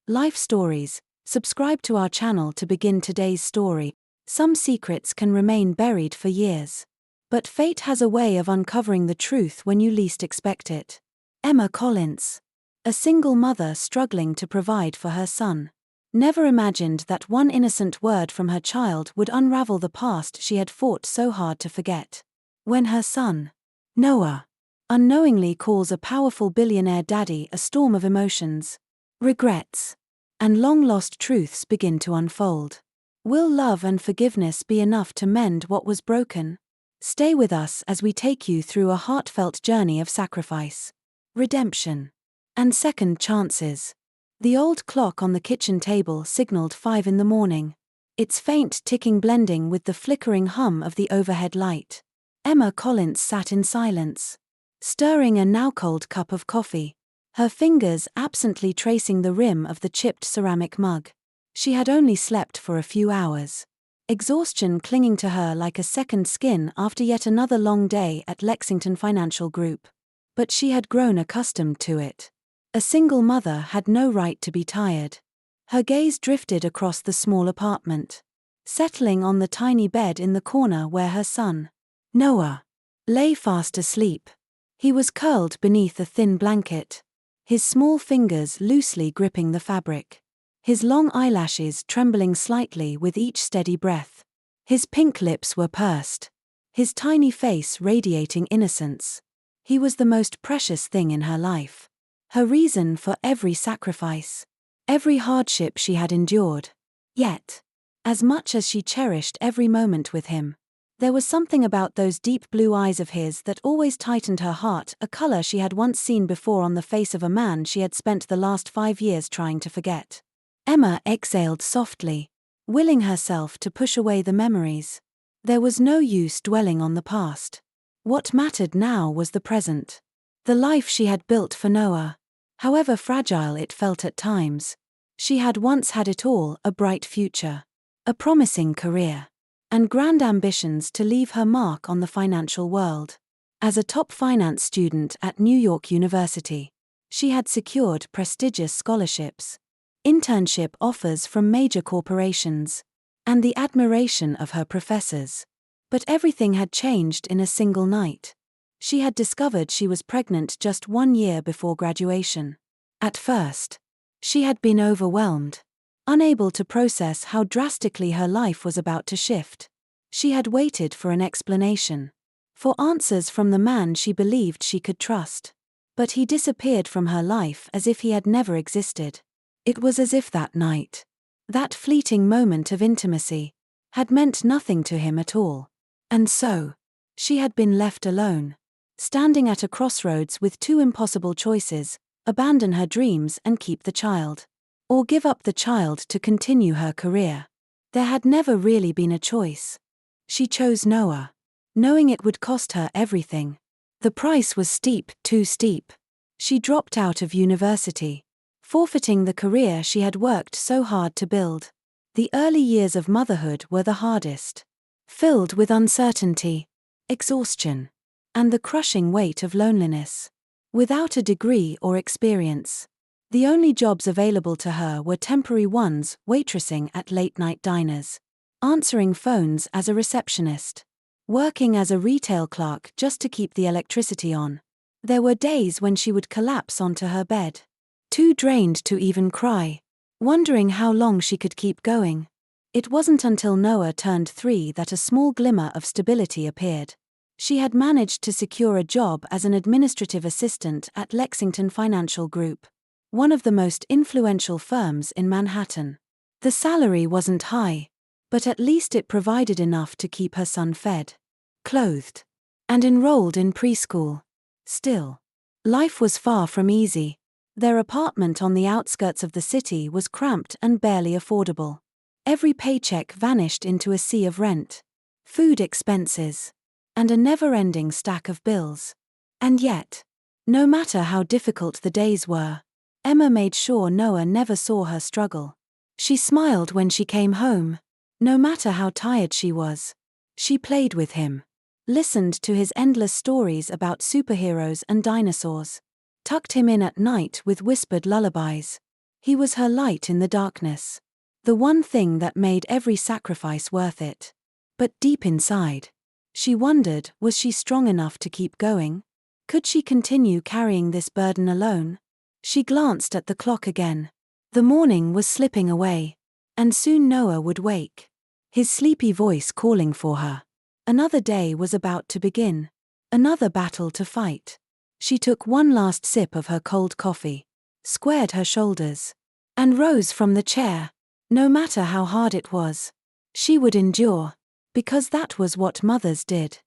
Life stories. Subscribe to our channel to begin today's story. Some secrets can remain buried for years. But fate has a way of uncovering the truth when you least expect it. Emma Collins. A single mother struggling to provide for her son. Never imagined that one innocent word from her child would unravel the past she had fought so hard to forget. When her son, Noah, unknowingly calls a powerful billionaire daddy, a storm of emotions, regrets, and long-lost truths begin to unfold. Will love and forgiveness be enough to mend what was broken? Stay with us as we take you through a heartfelt journey of sacrifice, redemption, and second chances. The old clock on the kitchen table signaled 5 in the morning, its faint ticking blending with the flickering hum of the overhead light. Emma Collins sat in silence, stirring a now-cold cup of coffee, her fingers absently tracing the rim of the chipped ceramic mug. She had only slept for a few hours, exhaustion clinging to her like a second skin after yet another long day at Lexington Financial Group. But she had grown accustomed to it. A single mother had no right to be tired. Her gaze drifted across the small apartment, settling on the tiny bed in the corner where her son, Noah, lay fast asleep. He was curled beneath a thin blanket, his small fingers loosely gripping the fabric, his long eyelashes trembling slightly with each steady breath. His pink lips were pursed, his tiny face radiating innocence. He was the most precious thing in her life, her reason for every sacrifice, every hardship she had endured. Yet, as much as she cherished every moment with him, there was something about those deep blue eyes of his that always tightened her heart, a color she had once seen before on the face of a man she had spent the last 5 years trying to forget. Emma exhaled softly, willing herself to push away the memories. There was no use dwelling on the past. What mattered now was the present. The life she had built for Noah. However fragile it felt at times, she had once had it all: a bright future, a promising career, and grand ambitions to leave her mark on the financial world. As a top finance student at New York University, she had secured prestigious scholarships, internship offers from major corporations, and the admiration of her professors. But everything had changed in a single night. She had discovered she was pregnant just 1 year before graduation. At first, she had been overwhelmed, unable to process how drastically her life was about to shift. She had waited for an explanation, for answers from the man she believed she could trust. But he disappeared from her life as if he had never existed. It was as if that night, that fleeting moment of intimacy, had meant nothing to him at all. And so, she had been left alone, standing at a crossroads with 2 impossible choices: abandon her dreams and keep the child, or give up the child to continue her career. There had never really been a choice. She chose Noah, knowing it would cost her everything. The price was steep, too steep. She dropped out of university, forfeiting the career she had worked so hard to build. The early years of motherhood were the hardest, filled with uncertainty, exhaustion, and the crushing weight of loneliness. Without a degree or experience, the only jobs available to her were temporary ones: waitressing at late-night diners, answering phones as a receptionist, working as a retail clerk just to keep the electricity on. There were days when she would collapse onto her bed, too drained to even cry, wondering how long she could keep going. It wasn't until Noah turned 3 that a small glimmer of stability appeared. She had managed to secure a job as an administrative assistant at Lexington Financial Group, one of the most influential firms in Manhattan. The salary wasn't high, but at least it provided enough to keep her son fed, clothed, and enrolled in preschool. Still, life was far from easy. Their apartment on the outskirts of the city was cramped and barely affordable. Every paycheck vanished into a sea of rent, food expenses, and a never-ending stack of bills. And yet, no matter how difficult the days were, Emma made sure Noah never saw her struggle. She smiled when she came home, no matter how tired she was. She played with him, listened to his endless stories about superheroes and dinosaurs, tucked him in at night with whispered lullabies. He was her light in the darkness. The one thing that made every sacrifice worth it. But deep inside, she wondered, was she strong enough to keep going? Could she continue carrying this burden alone? She glanced at the clock again. The morning was slipping away. And soon Noah would wake. His sleepy voice calling for her. Another day was about to begin. Another battle to fight. She took one last sip of her cold coffee, squared her shoulders, and rose from the chair. No matter how hard it was, she would endure, because that was what mothers did.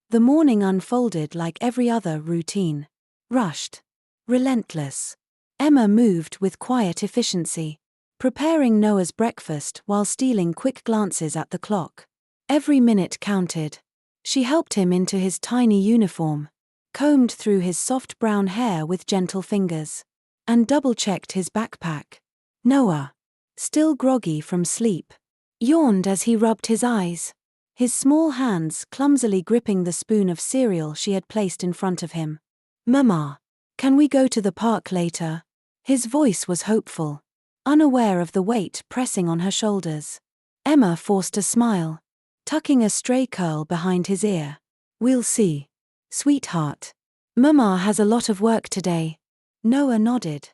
The morning unfolded like every other routine. Rushed. Relentless. Emma moved with quiet efficiency, preparing Noah's breakfast while stealing quick glances at the clock. Every minute counted. She helped him into his tiny uniform, combed through his soft brown hair with gentle fingers, and double-checked his backpack. Noah, still groggy from sleep, yawned as he rubbed his eyes, his small hands clumsily gripping the spoon of cereal she had placed in front of him. "Mama, can we go to the park later?" His voice was hopeful, unaware of the weight pressing on her shoulders. Emma forced a smile, tucking a stray curl behind his ear. "We'll see, sweetheart. Mama has a lot of work today." Noah nodded,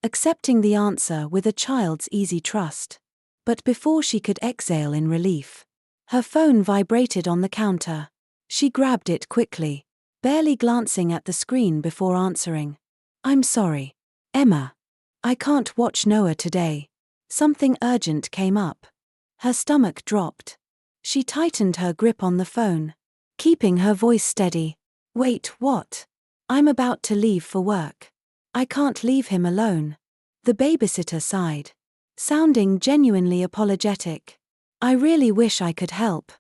accepting the answer with a child's easy trust. But before she could exhale in relief, her phone vibrated on the counter. She grabbed it quickly, barely glancing at the screen before answering. "I'm sorry, Emma. I can't watch Noah today. Something urgent came up." Her stomach dropped. She tightened her grip on the phone, keeping her voice steady. "Wait, what? I'm about to leave for work. I can't leave him alone." The babysitter sighed, sounding genuinely apologetic. "I really wish I could help,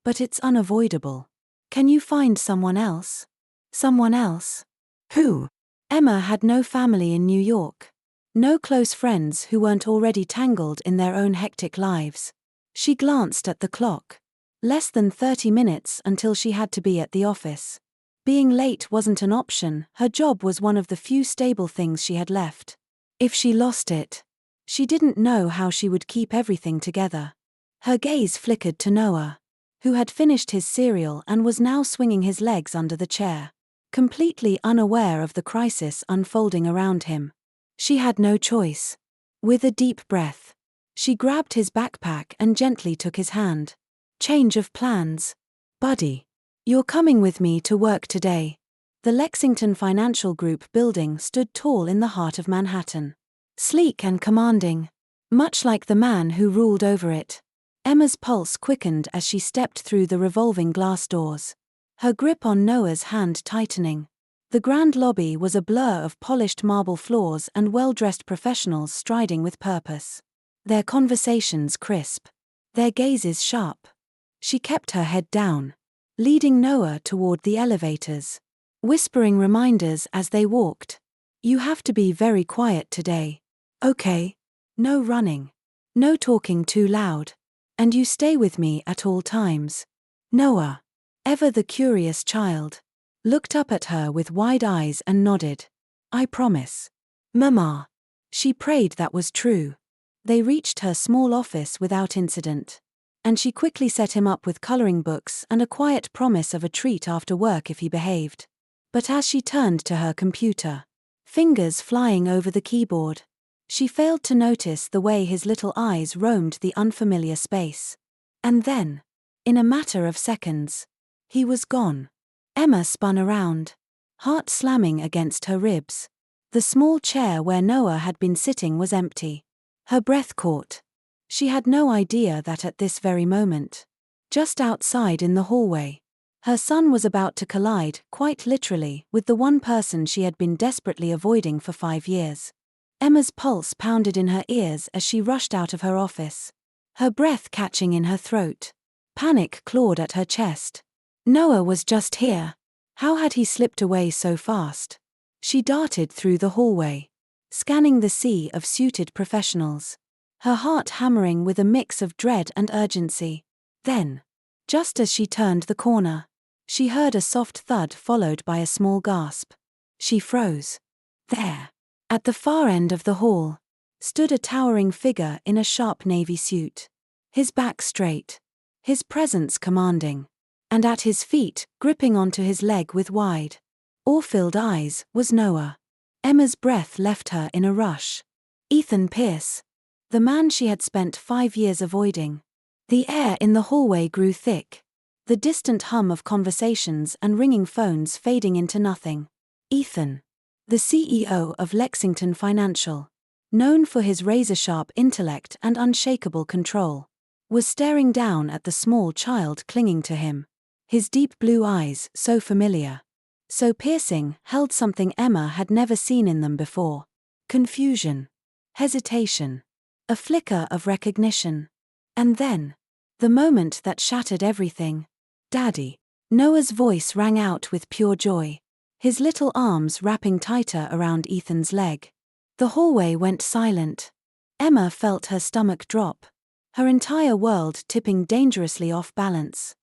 but it's unavoidable. Can you find someone else?" "Someone else? Who?" Emma had no family in New York. No close friends who weren't already tangled in their own hectic lives. She glanced at the clock. Less than 30 minutes until she had to be at the office. Being late wasn't an option, her job was one of the few stable things she had left. If she lost it, she didn't know how she would keep everything together. Her gaze flickered to Noah, who had finished his cereal and was now swinging his legs under the chair, completely unaware of the crisis unfolding around him. She had no choice. With a deep breath, she grabbed his backpack and gently took his hand. "Change of plans. Buddy. You're coming with me to work today." The Lexington Financial Group building stood tall in the heart of Manhattan. Sleek and commanding, much like the man who ruled over it. Emma's pulse quickened as she stepped through the revolving glass doors, her grip on Noah's hand tightening. The grand lobby was a blur of polished marble floors and well-dressed professionals striding with purpose. Their conversations crisp, their gazes sharp. She kept her head down, leading Noah toward the elevators, whispering reminders as they walked. "You have to be very quiet today. Okay? No running. No talking too loud. And you stay with me at all times." Noah, ever the curious child, looked up at her with wide eyes and nodded. "I promise. Mama." She prayed that was true. They reached her small office without incident, and she quickly set him up with coloring books and a quiet promise of a treat after work if he behaved. But as she turned to her computer, fingers flying over the keyboard, she failed to notice the way his little eyes roamed the unfamiliar space. And then, in a matter of seconds, he was gone. Emma spun around, heart slamming against her ribs. The small chair where Noah had been sitting was empty. Her breath caught. She had no idea that at this very moment, just outside in the hallway, her son was about to collide, quite literally, with the one person she had been desperately avoiding for 5 years. Emma's pulse pounded in her ears as she rushed out of her office, her breath catching in her throat. Panic clawed at her chest. Noah was just here. How had he slipped away so fast? She darted through the hallway, scanning the sea of suited professionals, her heart hammering with a mix of dread and urgency. Then, just as she turned the corner, she heard a soft thud followed by a small gasp. She froze. There, at the far end of the hall, stood a towering figure in a sharp navy suit. His back straight, his presence commanding. And at his feet, gripping onto his leg with wide, awe-filled eyes, was Noah. Emma's breath left her in a rush. Ethan Pierce. The man she had spent 5 years avoiding. The air in the hallway grew thick. The distant hum of conversations and ringing phones fading into nothing. Ethan, the CEO of Lexington Financial, known for his razor-sharp intellect and unshakable control, was staring down at the small child clinging to him. His deep blue eyes, so familiar, so piercing, held something Emma had never seen in them before. Confusion. Hesitation. A flicker of recognition. And then, the moment that shattered everything. "Daddy." Noah's voice rang out with pure joy, his little arms wrapping tighter around Ethan's leg. The hallway went silent. Emma felt her stomach drop, her entire world tipping dangerously off balance.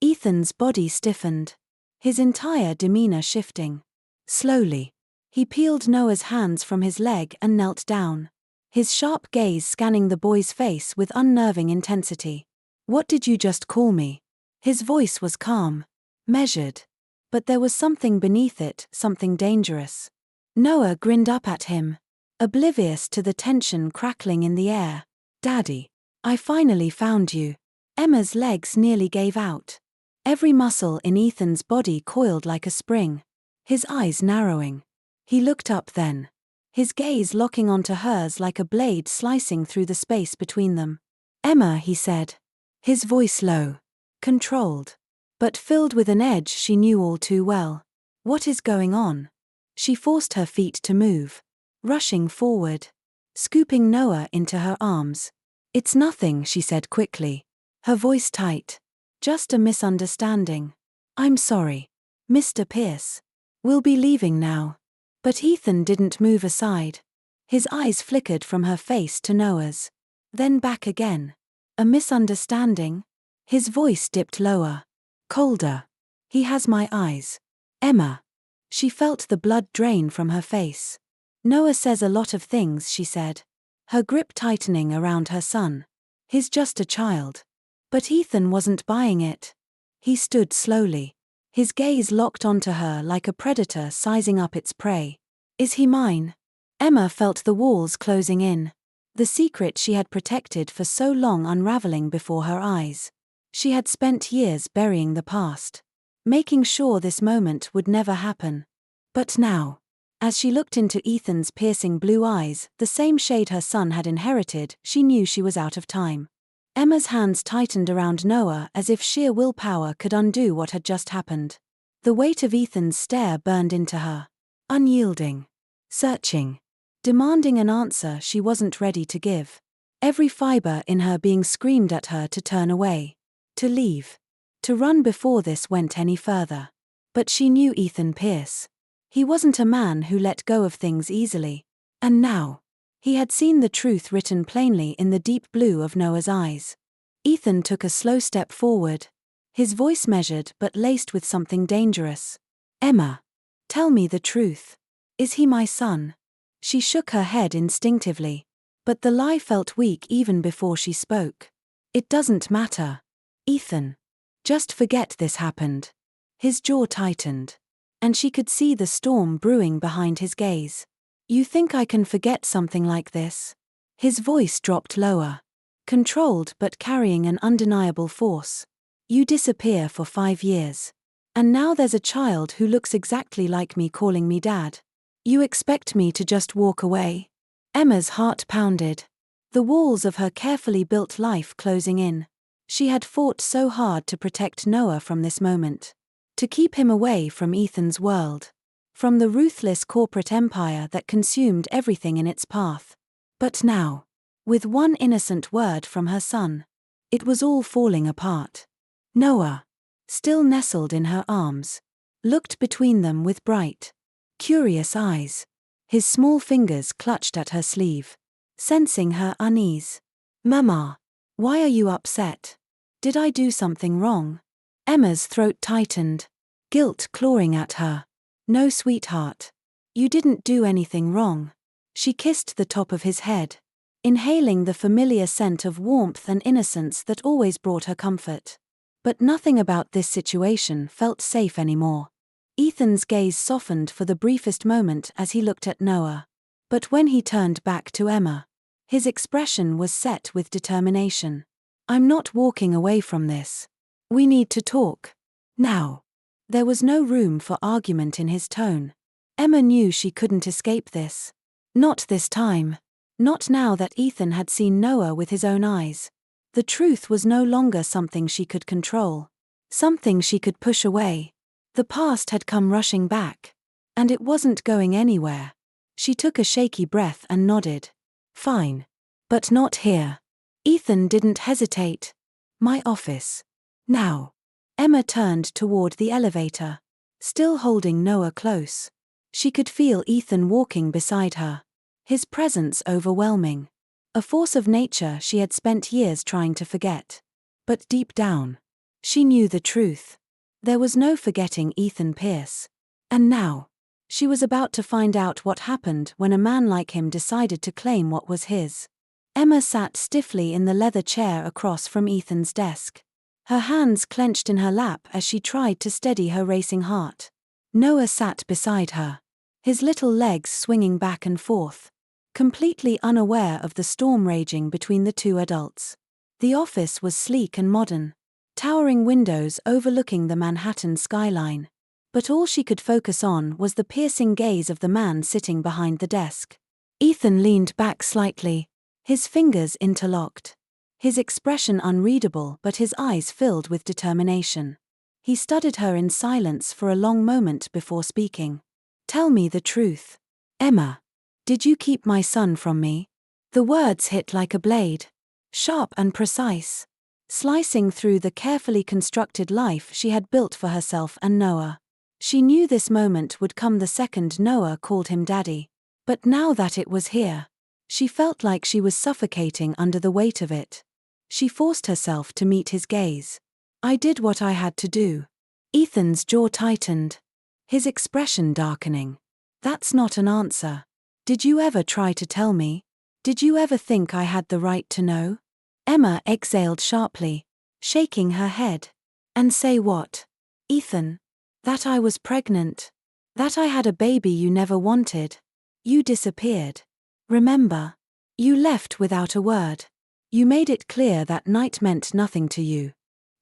Ethan's body stiffened, his entire demeanor shifting. Slowly, he peeled Noah's hands from his leg and knelt down, his sharp gaze scanning the boy's face with unnerving intensity. "What did you just call me?" His voice was calm, measured, but there was something beneath it, something dangerous. Noah grinned up at him, oblivious to the tension crackling in the air. "Daddy, I finally found you." Emma's legs nearly gave out. Every muscle in Ethan's body coiled like a spring, his eyes narrowing. He looked up then, his gaze locking onto hers like a blade slicing through the space between them. "Emma," he said, his voice low, controlled, but filled with an edge she knew all too well. "What is going on?" She forced her feet to move, rushing forward, scooping Noah into her arms. "It's nothing," she said quickly, her voice tight. "Just a misunderstanding. I'm sorry, Mr. Pierce. We'll be leaving now." But Ethan didn't move aside. His eyes flickered from her face to Noah's, then back again. "A misunderstanding?" His voice dipped lower, colder. "He has my eyes." "Emma." She felt the blood drain from her face. "Noah says a lot of things," she said, her grip tightening around her son. "He's just a child." But Ethan wasn't buying it. He stood slowly, his gaze locked onto her like a predator sizing up its prey. "Is he mine?" Emma felt the walls closing in, the secret she had protected for so long unraveling before her eyes. She had spent years burying the past, making sure this moment would never happen. But now, as she looked into Ethan's piercing blue eyes, the same shade her son had inherited, she knew she was out of time. Emma's hands tightened around Noah as if sheer willpower could undo what had just happened. The weight of Ethan's stare burned into her, unyielding, searching, demanding an answer she wasn't ready to give. Every fiber in her being screamed at her to turn away, to leave, to run before this went any further. But she knew Ethan Pierce. He wasn't a man who let go of things easily. And now, he had seen the truth written plainly in the deep blue of Noah's eyes. Ethan took a slow step forward, his voice measured but laced with something dangerous. "Emma, tell me the truth. Is he my son?" She shook her head instinctively, but the lie felt weak even before she spoke. "It doesn't matter, Ethan. Just forget this happened." His jaw tightened, and she could see the storm brewing behind his gaze. "You think I can forget something like this?" His voice dropped lower, controlled but carrying an undeniable force. "You disappear for 5 years. And now there's a child who looks exactly like me calling me dad. You expect me to just walk away?" Emma's heart pounded, the walls of her carefully built life closing in. She had fought so hard to protect Noah from this moment, to keep him away from Ethan's world, from the ruthless corporate empire that consumed everything in its path. But now, with one innocent word from her son, it was all falling apart. Noah, still nestled in her arms, looked between them with bright, curious eyes, his small fingers clutched at her sleeve, sensing her unease. "Mama, why are you upset? Did I do something wrong?" Emma's throat tightened, guilt clawing at her. "No, sweetheart. You didn't do anything wrong." She kissed the top of his head, inhaling the familiar scent of warmth and innocence that always brought her comfort. But nothing about this situation felt safe anymore. Ethan's gaze softened for the briefest moment as he looked at Noah. But when he turned back to Emma, his expression was set with determination. "I'm not walking away from this. We need to talk. Now." There was no room for argument in his tone. Emma knew she couldn't escape this. Not this time. Not now that Ethan had seen Noah with his own eyes. The truth was no longer something she could control. Something she could push away. The past had come rushing back. And it wasn't going anywhere. She took a shaky breath and nodded. "Fine. But not here." Ethan didn't hesitate. "My office. Now." Emma turned toward the elevator, still holding Noah close. She could feel Ethan walking beside her. His presence overwhelming. A force of nature she had spent years trying to forget. But deep down, she knew the truth. There was no forgetting Ethan Pierce. And now, she was about to find out what happened when a man like him decided to claim what was his. Emma sat stiffly in the leather chair across from Ethan's desk. Her hands clenched in her lap as she tried to steady her racing heart. Noah sat beside her, his little legs swinging back and forth, completely unaware of the storm raging between the two adults. The office was sleek and modern, towering windows overlooking the Manhattan skyline. But all she could focus on was the piercing gaze of the man sitting behind the desk. Ethan leaned back slightly, his fingers interlocked. His expression unreadable, but his eyes filled with determination. He studied her in silence for a long moment before speaking. "Tell me the truth. Emma. Did you keep my son from me?" The words hit like a blade, sharp and precise, slicing through the carefully constructed life she had built for herself and Noah. She knew this moment would come the second Noah called him daddy. But now that it was here, she felt like she was suffocating under the weight of it. She forced herself to meet his gaze. "I did what I had to do." Ethan's jaw tightened, his expression darkening. "That's not an answer. Did you ever try to tell me? Did you ever think I had the right to know?" Emma exhaled sharply, shaking her head. "And say what? Ethan? That I was pregnant? That I had a baby you never wanted? You disappeared. Remember? You left without a word. You made it clear that night meant nothing to you."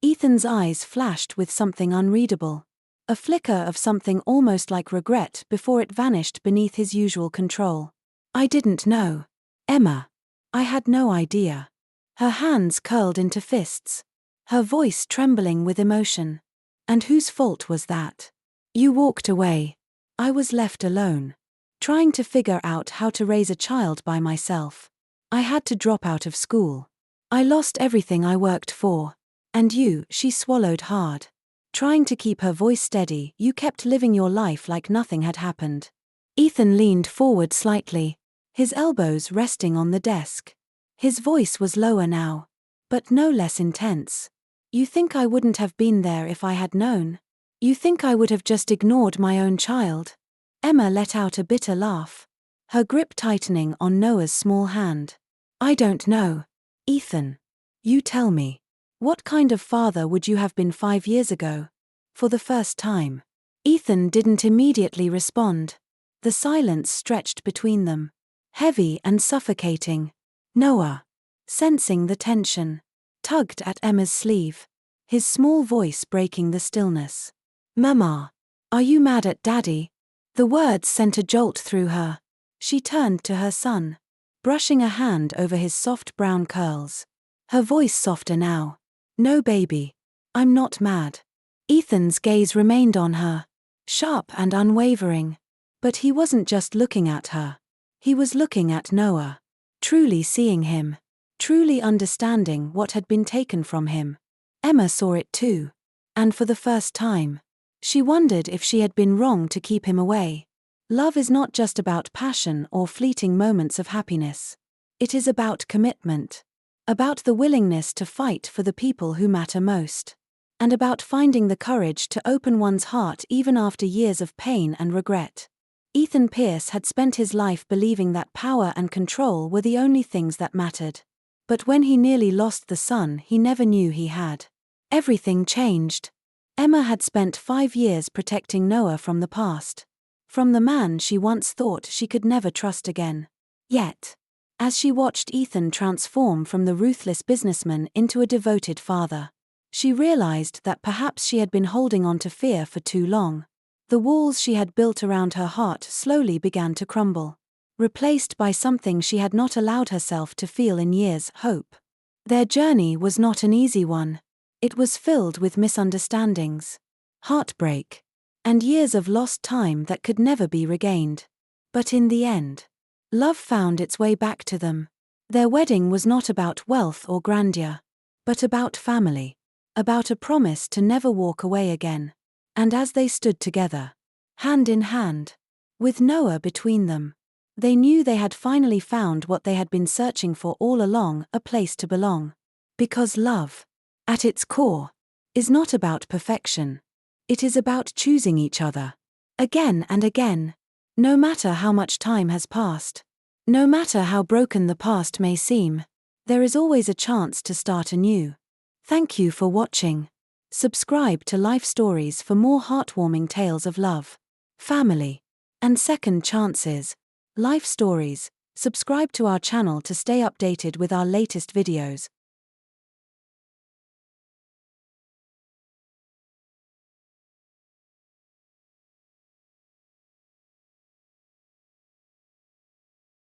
Ethan's eyes flashed with something unreadable. A flicker of something almost like regret before it vanished beneath his usual control. "I didn't know. Emma. I had no idea." Her hands curled into fists, her voice trembling with emotion. "And whose fault was that? You walked away. I was left alone, trying to figure out how to raise a child by myself. I had to drop out of school. I lost everything I worked for. And you," she swallowed hard, trying to keep her voice steady, "you kept living your life like nothing had happened." Ethan leaned forward slightly, his elbows resting on the desk. His voice was lower now, but no less intense. "You think I wouldn't have been there if I had known? You think I would have just ignored my own child?" Emma let out a bitter laugh, her grip tightening on Noah's small hand. "I don't know. Ethan. You tell me. What kind of father would you have been 5 years ago?" For the first time, Ethan didn't immediately respond. The silence stretched between them, heavy and suffocating. Noah, sensing the tension, tugged at Emma's sleeve, his small voice breaking the stillness. "Mama, are you mad at Daddy?" The words sent a jolt through her. She turned to her son, brushing a hand over his soft brown curls. Her voice softer now. "No, baby. I'm not mad." Ethan's gaze remained on her, sharp and unwavering. But he wasn't just looking at her. He was looking at Noah, truly seeing him, truly understanding what had been taken from him. Emma saw it too. And for the first time, she wondered if she had been wrong to keep him away. Love is not just about passion or fleeting moments of happiness. It is about commitment. About the willingness to fight for the people who matter most. And about finding the courage to open one's heart even after years of pain and regret. Ethan Pierce had spent his life believing that power and control were the only things that mattered. But when he nearly lost the son he never knew he had, everything changed. Emma had spent 5 years protecting Noah from the past. From the man she once thought she could never trust again. Yet, as she watched Ethan transform from the ruthless businessman into a devoted father, she realized that perhaps she had been holding on to fear for too long. The walls she had built around her heart slowly began to crumble, replaced by something she had not allowed herself to feel in years: hope. Their journey was not an easy one. It was filled with misunderstandings, heartbreak, and years of lost time that could never be regained. But in the end, love found its way back to them. Their wedding was not about wealth or grandeur, but about family, about a promise to never walk away again. And as they stood together, hand in hand, with Noah between them, they knew they had finally found what they had been searching for all along: a place to belong. Because love, at its core, is not about perfection. It is about choosing each other, again and again, no matter how much time has passed. No matter how broken the past may seem, there is always a chance to start anew. Thank you for watching. Subscribe to Life Stories for more heartwarming tales of love, family, and second chances. Life Stories. Subscribe to our channel to stay updated with our latest videos.